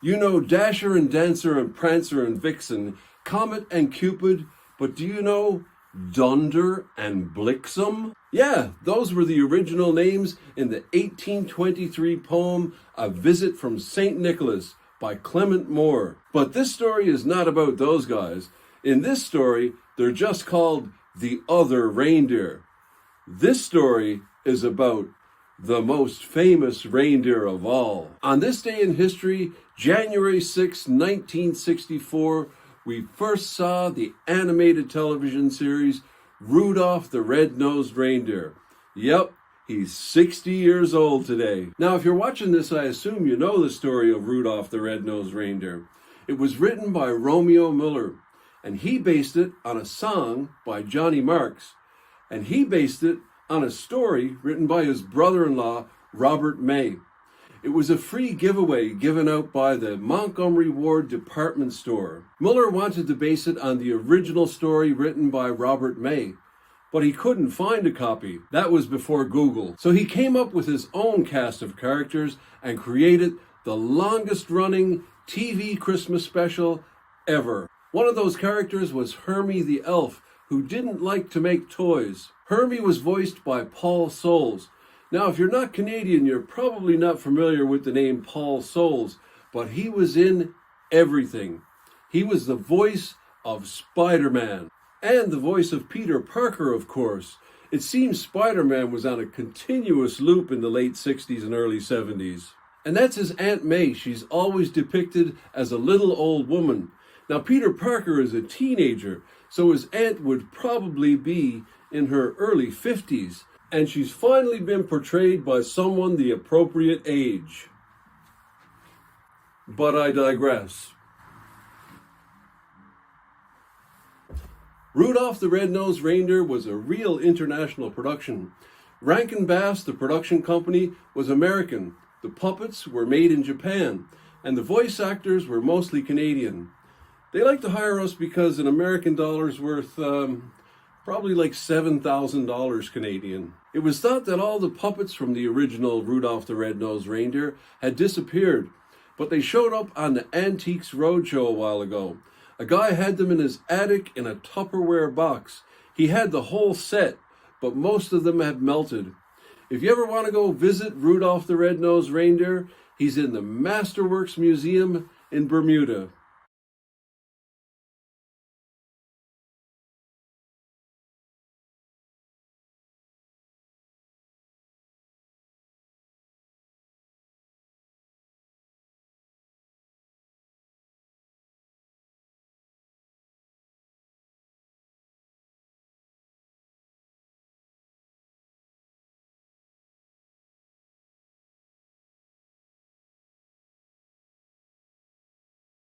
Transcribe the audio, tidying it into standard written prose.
You know Dasher and Dancer and Prancer and Vixen, Comet and Cupid, but do you know Dunder and Blixen? Yeah, those were the original names in the 1823 poem A Visit from St. Nicholas by Clement Moore. But this story is not about those guys. In this story, they're just called the other reindeer. This story is about the most famous reindeer of all. On this day in history, January 6, 1964, we first saw the animated television series Rudolph the Red-Nosed Reindeer. Yep, he's 60 years old today. Now, if you're watching this, I assume you know the story of Rudolph the Red-Nosed Reindeer. It was written by Romeo Miller, and he based it on a song by Johnny Marks, and he based it on a story written by his brother-in-law, Robert May. It was a free giveaway given out by the Montgomery Ward department store. Muller wanted to base it on the original story written by Robert May, but he couldn't find a copy. That was before Google. So he came up with his own cast of characters and created the longest-running TV Christmas special ever. One of those characters was Hermey the Elf, who didn't like to make toys. Hermey was voiced by Paul Soles. Now, if you're not Canadian, you're probably not familiar with the name Paul Soles, but he was in everything. He was the voice of Spider-Man, and the voice of Peter Parker, of course. It seems Spider-Man was on a continuous loop in the late 60s and early 70s. And that's his Aunt May. She's always depicted as a little old woman. Now, Peter Parker is a teenager, so his aunt would probably be in her early 50s, and she's finally been portrayed by someone the appropriate age. But I digress. Rudolph the Red-Nosed Reindeer was a real international production. Rankin, the production company, was American. The puppets were made in Japan, and the voice actors were mostly Canadian. They like to hire us because an American dollar's worth probably like $7,000 Canadian. It was thought that all the puppets from the original Rudolph the Red-Nosed Reindeer had disappeared, but they showed up on the Antiques Roadshow a while ago. A guy had them in his attic in a Tupperware box. He had the whole set, but most of them had melted. If you ever want to go visit Rudolph the Red-Nosed Reindeer, he's in the Masterworks Museum in Bermuda.